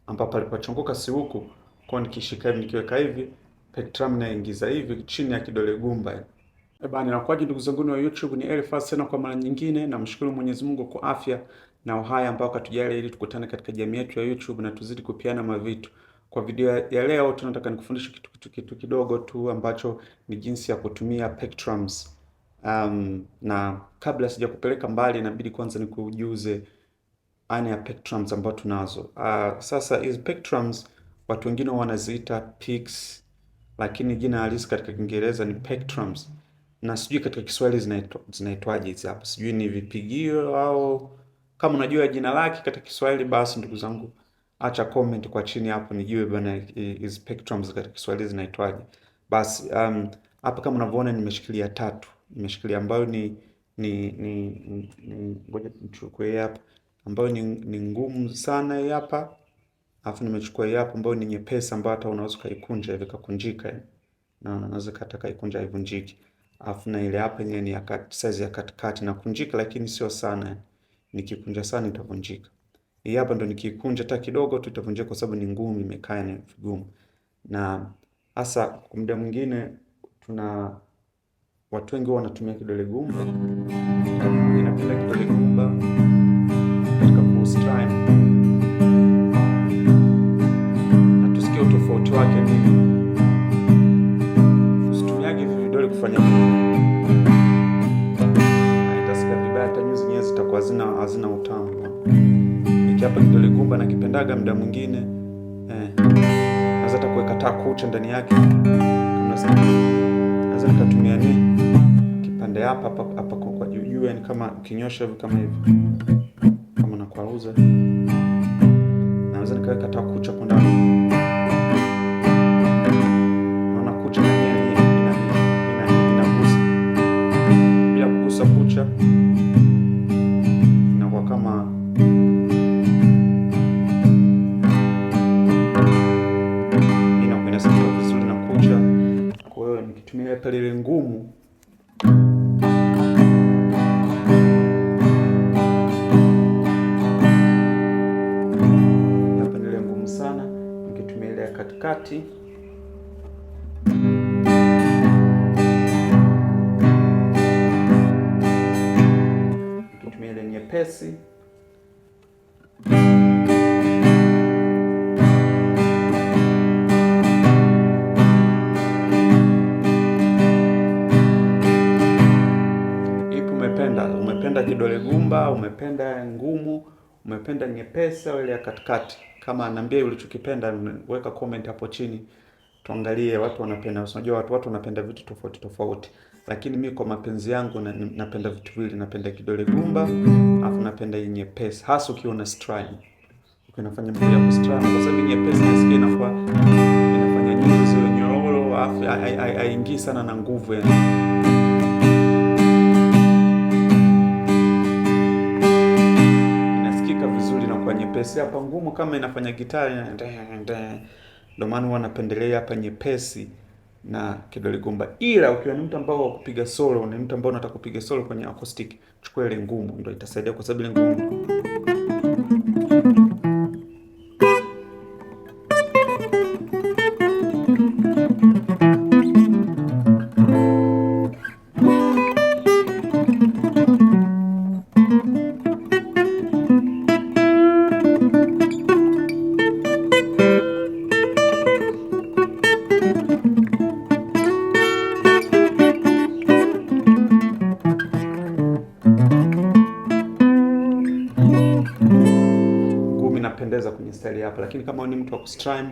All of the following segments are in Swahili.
ambapo alipochongoka si huku, kwa nikishika hivi nikiweka hivi pectrum naingiza hivi chini ya kidole gumba. Bana, inakuwaje ndugu zangu wa YouTube, ni Elfas tena kwa mara nyingine. Namshukuru Mwenyezi Mungu kwa afya na uhai ambao katujalia ili tukutane katika jamii yetu ya YouTube na tuzidi kupiana mavitu. Kwa video ya leo tunataka nikufundishe kitu kidogo tu ambacho ni jinsi ya kutumia pectrums. Na kabla sija kupeleka mbali inabidi kwanza nikujuze aina ya pectrums ambazo tunazo. Sasa hizi pectrums watu wengine wanaziita picks, lakini jina halisi katika Kiingereza ni pectrums. Na sijui katika Kiswahili zinaitwaje hizi hapa. Sijui ni vipigio au kama unajua jina lake katika Kiswahili basi ndugu zangu acha comment kwa chini hapo nijue bana hizi pectrums katika Kiswahili zinaitwaje. Basi hapa kama unavyoona nimeshikilia tatu. Nimeshikilia ambayo ni ngoja nichukue hapa ambayo ni ngumu sana hii hapa. Alafu nimechukua hii hapa ambayo ni nyepesi ambayo hata unaweza kaikunja hivi kakunjika. Na unaweza kata kaikunja haivunjiki. Alafu na ile hapa yenyewe ni ya size ya katikati na kunjika, lakini sio sana. Nikikunja sana itavunjika. Hii hapa ndo nikikunja hata kidogo tu itavunjika kwa sababu ni ngumu, imekaa ni vigumu. Na hasa kwa muda mwingine tuna watu wengi wanatumia kidole gumba. Ninapenda kidole gumba katika kustrum. Hatusikia utofauti wake nini. Usitumiage vidole kufanya itasikia vibaya, hata nyuzi nyezi zitakuwa hazina utamu. Iki hapa kidole gumba na kipendaga muda mwingine naweza hata kuweka taa kucha ndani yake. Naweza nikatumia kipande hapa kwa juu, yani kama ukinyosha hivi kama hivi, kama nakwaruza, naweza nikaweka taa kucha kwa ndani. Kucha inakuwa kama inakwenda sawa vizuri na kucha. Kwa hiyo nikitumia pale ile ngumu hapa, ile ngumu sana, nikitumia ile ya katikati nyepesi. Ipo umependa kidole gumba, umependa ngumu, umependa nyepesi au ile ya katikati. Kama niambie ulichokipenda, weka comment hapo chini. Tuangalie watu wanapenda. Unajua watu wanapenda vitu tofauti tofauti. Lakini mimi kwa mapenzi yangu napenda vitu viwili, napenda kidole gumba, alafu napenda hii nyepesi. Hasa ukiwa na strum. Ukinafanya mambo ya strum kwa sababu nyepesi nasikia inafanya nyuzi nyororo, alafu haingii sana na nguvu yani. Inasikika vizuri na kwa nyepesi. Hapa ngumu kama inafanya gitaa, ndio maana huwa napendelea hapa nyepesi na kidole gumba. Ila ukiwa ni mtu ambao wa kupiga solo, ni mtu ambao unataka kupiga solo kwenye acoustic, chukua ile ngumu, ndio itasaidia kwa sababu ile ngumu inapendeza kwenye style hapa, lakini kama ni mtu wa kustrum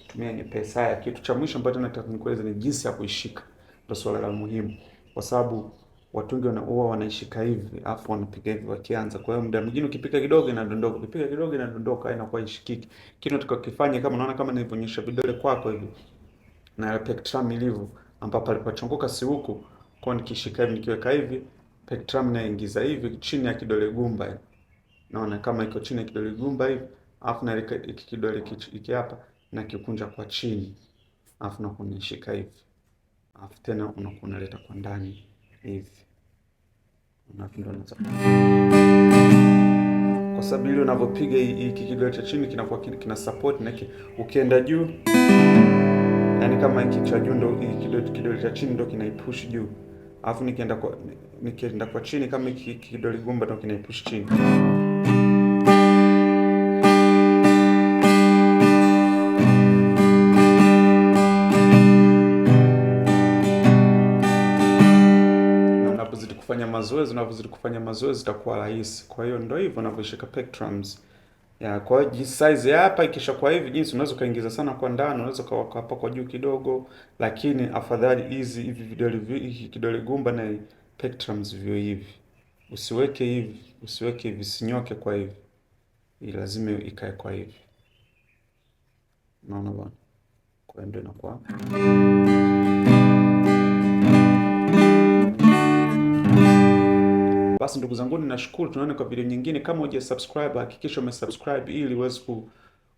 tumia nyepesi. Haya, kitu cha mwisho ambacho nataka nikueleze ni jinsi ya kuishika. Ndio swala la muhimu, kwa sababu watu wengi huwa wanaishika hivi afu wanapiga hivi wakianza. Kwa hiyo muda mwingine ukipiga kidogo inadondoka, ukipiga kidogo inadondoka, inakuwa ishikiki. Kitu tutakifanya kama unaona kama nilivyonyesha vidole kwako hivi na pectrum ilivyo, ambapo alipochongoka si huku, kwa nikishika hivi nikiweka hivi pectrum naingiza hivi chini ya kidole gumba. Naona kama iko chini ya kidole gumba hivi, afu na kidole hiki hapa na kikunja kwa chini, afu na kunishika hivi, afu tena unaleta kwa ndani hivi, unafindo. Kwa kwa sababu ile unavyopiga hiki kidole cha chini kinakuwa kina support, na ukienda juu, yani kama hiki cha juu ndo kidole cha chini ndo kinaipush juu, alafu nikienda kwa chini kama hiki kidole gumba ndo kinaipush chini. Unavyozidi kufanya mazoezi itakuwa rahisi. Kwa hiyo ndio hivyo unavyoshika pectrums. Ya, kwa hiyo size ya hapa ikisha kwa hivi jinsi unaweza kaingiza sana kwa ndani, unaweza kaweka hapa kwa juu kidogo, lakini afadhali hivi vidole kidole gumba na pectrums vio hivi. Usiweke hivi, sinyoke kwa hivi. Hii lazima ikae kwa hivi. Unaona bwana? Kwa hiyo ndio inakuwa. Basi ndugu zangu, ninashukuru. Tunaona kwa video nyingine. Kama hujasubscribe, hakikisha umesubscribe ili uweze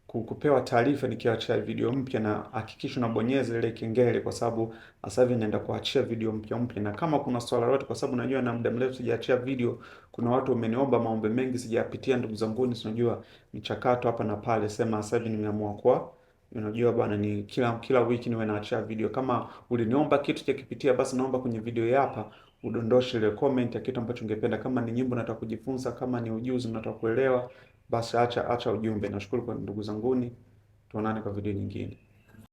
kupewa taarifa nikiachia video mpya, na hakikisha unabonyeza ile kengele, kwa sababu sasa hivi naenda kuachia video mpya. Na kama kuna swala lolote, kwa sababu najua na muda mrefu sijaachia video, kuna watu wameniomba maombi mengi sijapitia. Ndugu zangu, tunajua michakato hapa na pale, sema sasa hivi nimeamua kwa unajua bwana, ni kila wiki niwe naachia video. Kama uliniomba kitu cha kipitia, basi naomba kwenye video hapa udondoshe ile comment ya kitu ambacho ungependa. Kama ni nyimbo nataka kujifunza, kama ni ujuzi nataka kuelewa, basi acha ujumbe. Nashukuru kwa ndugu zanguni, tuonane kwa video nyingine.